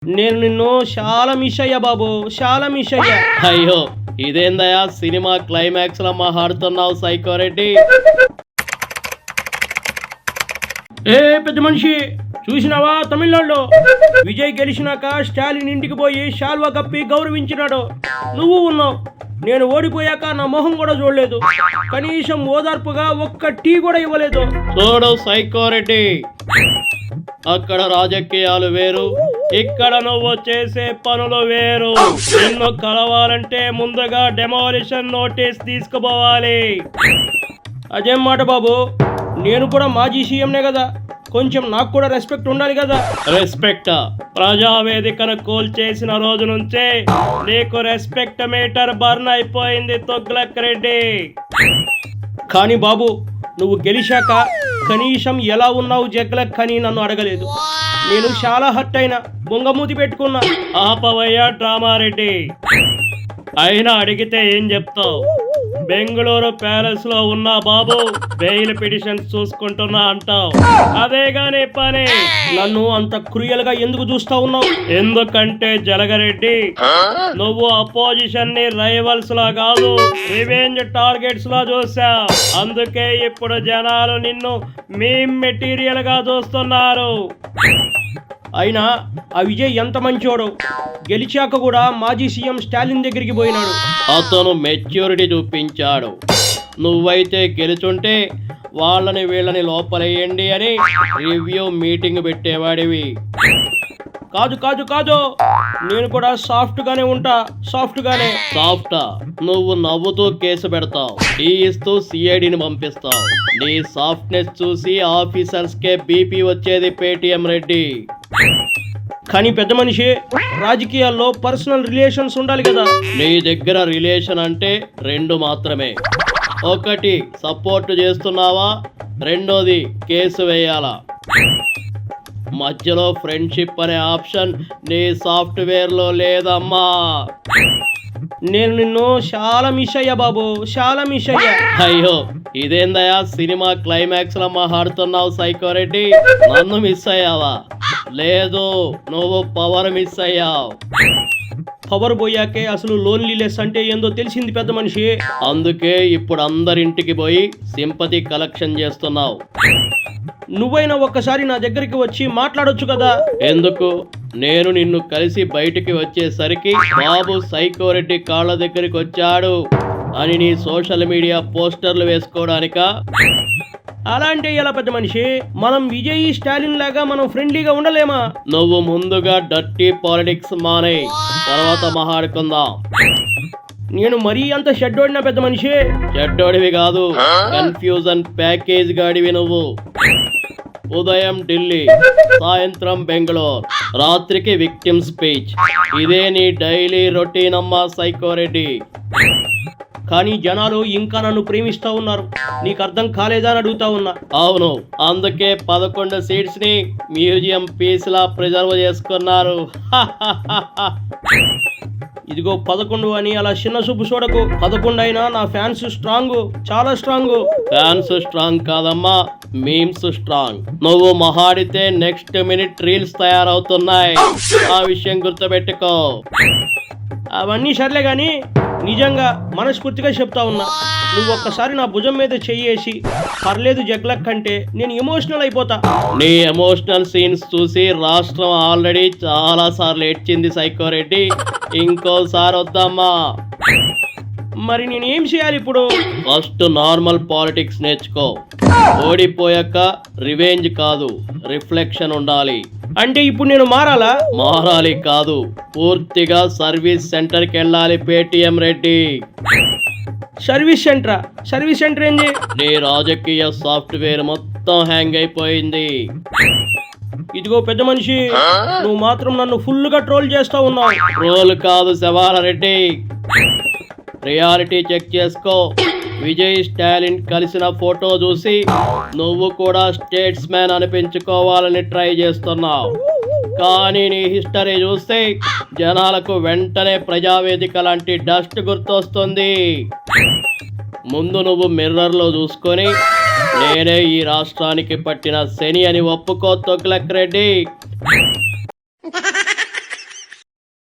నేను నిన్ను చాలా మిస్ అయ్యా బాబు, చాలా మిస్ అయ్యా. అయ్యో ఇదేందయ్యా సినిమా క్లైమాక్స్ లో మాట్లాడుతున్నావు సైకోరెడ్డి? ఏ పెద్ద మనిషి, చూసినావా తమిళనాడులో విజయ్ గెలిచినాక స్టాలిన్ ఇంటికి పోయి శాల్వా కప్పి గౌరవించినాడు. నువ్వు ఉన్నావు. నేను ఓడిపోయాక నా మొహం కూడా చూడలేదు, కనీసం ఓదార్పుగా ఒక్క టీ కూడా ఇవ్వలేదు. చూడు సైకోరెడ్డి, అక్కడ రాజకీయాలు వేరు, ఇక్కడ నువ్వు చేసే పనులు వేరు. నిన్ను కలవాలంటే ముందుగా డెమాలిషన్ నోటీస్ తీసుకుపోవాలి. అదేం మాట బాబు, నేను కూడా మాజీ సీఎంనే కదా, కొంచెం నాకు కూడా రెస్పెక్ట్ ఉండాలి కదా. రెస్పెక్ట్? ప్రజావేదికను కూల్చేసిన రోజు నుంచే నీకు రెస్పెక్ట్ మీటర్ బర్న్ అయిపోయింది తుగ్లక్ రెడ్డి. కానీ బాబు, నువ్వు గెలిచాక కనీసం ఎలా ఉన్నావు జగ్లక్ అని నన్ను అడగలేదు. నేను చాలా హర్ట్ అయినా, బొంగమూతి పెట్టుకున్నా. ఆపవయ్యా డ్రామారెడ్డి, అయినా అడిగితే ఏం చెప్తావు? బెంగళూరు ప్యాలెస్ లో ఉన్న బాబు బెయిల్ పిటిషన్స్ చూసుకుంటున్నా అంటావు, అదే గాని పని. నన్ను అంత క్రూయల్ గా ఎందుకు చూస్తా ఉన్నావు? ఎందుకంటే జలగరెడ్డి, నువ్వు అపోజిషన్ ని రైవల్స్ లా కాదు, రివెంజ్ టార్గెట్స్ లా చూసావు. అందుకే ఇప్పుడు జనాలు నిన్ను మీమ్ మెటీరియల్ గా చూస్తున్నారు. అయినా ఆ విజయ్ ఎంత మంచోడు, గెలిచాక కూడా మాజీ సీఎం స్టాలిన్ దగ్గరికి పోయినాడు. అతను మెచ్యూరిటీ చూపించాడు. నువ్వైతే గెలుచుంటే వాళ్ళని వీళ్ళని లోపలేయండి అని రివ్యూ మీటింగ్ పెట్టేవాడివి. కాదు కాదు కాదు, నేను కూడా సాఫ్ట్ గానే ఉంటా, సాఫ్ట్ గానే. సాఫ్టా? నువ్వు నవ్వుతూ కేసు పెడతావు, టీ ఇస్తూ సిఐడిని పంపిస్తావు. నీ సాఫ్ట్నెస్ చూసి ఆఫీసర్స్ కే బీపీ వచ్చేది పేటిఎం రెడ్డి. కానీ పెద్ద మనిషి, రాజకీయాల్లో పర్సనల్ రిలేషన్స్ ఉండాలి కదా. నీ దగ్గర రిలేషన్ అంటే రెండు మాత్రమే. ఒకటి సపోర్ట్ చేస్తున్నావా, రెండోది కేసు వేయాలా. మధ్యలో ఫ్రెండ్షిప్ అనే ఆప్షన్ నీ సాఫ్ట్వేర్లో లేదమ్మా. నేను నిన్ను చాలా మిస్ అయ్యా బాబు, చాలా మిస్ అయ్యా. అయ్యో ఇదేందయ్యా సినిమా క్లైమాక్స్ లో మాట్లాడుతున్నావు సైకోరెడ్డి? నన్ను మిస్ అయ్యావా? లేదు, నువ్వు పవర్ మిస్ అయ్యావు. పవర్ పోయాకే అసలు లోన్లీనెస్ అంటే ఏందో తెలిసింది పెద్ద మనిషి. అందుకే ఇప్పుడు అందరింటికి పోయి సింపతి కలెక్షన్ చేస్తున్నావు. నువ్వైనా ఒక్కసారి నా దగ్గరికి వచ్చి మాట్లాడొచ్చు కదా. ఎందుకు? నేను నిన్ను కలిసి బయటికి వచ్చేసరికి బాబు సైకోరెడ్డి కాళ్ళ దగ్గరికి వచ్చాడు అని నీ సోషల్ మీడియా పోస్టర్లు వేసుకోవడానికా? అలాంటి ఎలా పెద్ద మనిషి, మనం విజయ్ స్టాలిన్ లాగా మనం ఫ్రెండ్లీగా ఉండలేమా? నువ్వు ముందుగా డర్టీ పాలిటిక్స్ మానే, తర్వాత మాట్లాడుకుందాం. నేను మరీ అంత షెడ్డోడినా పెద్ద మనిషి? షెడ్డోడివి కాదు, కన్ఫ్యూజన్ ప్యాకేజ్ గాడివి నువ్వు. ఉదయం ఢిల్లీ, సాయంత్రం బెంగళూరు, రాత్రికి విక్టిమ్ స్పీచ్. ఇదే నీ డైలీ రొటీన్ అమ్మా సైకోరెడ్డి. కానీ జనాలు ఇంకా నన్ను ప్రేమిస్తా ఉన్నారు, నీకు అర్థం కాలేదా అని అడుగుతా ఉన్నా. అవును, అందుకే 11 సీట్స్ ని మ్యూజియం పీస్ లా ప్రిజర్వ్ చేసుకున్నారు. ఇదిగో 11 అని అలా చిన్న చూపు చూడకు. 11 అయినా నా ఫ్యాన్స్ స్ట్రాంగ్, చాలా స్ట్రాంగ్. ఫ్యాన్స్ స్ట్రాంగ్ కాదమ్మా, మీమ్స్ స్ట్రాంగ్. నువ్వు మహాడితే నెక్స్ట్ మినిట్ రీల్స్ తయారవుతున్నాయి, ఆ విషయం గుర్తుపెట్టుకో. అవన్నీ సర్లే గాని, నిజంగా మనస్ఫూర్తిగా చెప్తా ఉన్నా, నువ్వు ఒక్కసారి నా భుజం మీద చెయ్యేసి పర్లేదు జగ్లక్ అంటే నేను ఎమోషనల్ అయిపోతా. నీ ఎమోషనల్ సీన్స్ చూసి రాష్ట్రం ఆల్రెడీ చాలా సార్లు ఏడ్చింది సైకోరెడ్డి, ఇంకోసారి వద్దామా? మరి నేను ఏం చేయాలి ఇప్పుడు? ఫస్ట్ నార్మల్ పాలిటిక్స్ నేర్చుకో. ఓడిపోయాక రివెంజ్ కాదు, రిఫ్లెక్షన్ ఉండాలి. అంటే ఇప్పుడు నేను మారాలా? మారాలి కాదు, పూర్తిగా సర్వీస్ సెంటర్కి వెళ్ళాలి పేటిఎం రెడ్డి. సర్వీస్ సెంటరా? సర్వీస్ సెంటర్ ఏంది? నీ రాజకీయ సాఫ్ట్వేర్ మొత్తం హ్యాంగ్ అయిపోయింది. ఇదిగో పెద్ద మనిషి, నువ్వు మాత్రం నన్ను ఫుల్ గా ట్రోల్ చేస్తా ఉన్నావు. ట్రోల్ కాదు శవాల రెడ్డి, రియాలిటీ చెక్ చేసుకో. విజయ్ స్టాలిన్ కలిసిన ఫోటో చూసి నువ్వు కూడా స్టేట్స్ మ్యాన్ అనిపించుకోవాలని ట్రై చేస్తున్నావు. కానీ నీ హిస్టరీ చూస్తే జనాలకు వెంటనే ప్రజావేదిక లాంటి డస్ట్ గుర్తొస్తుంది. ముందు నువ్వు మిర్రర్లో చూసుకొని నేనే ఈ రాష్ట్రానికి పట్టిన శని అని ఒప్పుకో తుగ్లక్ రెడ్డి.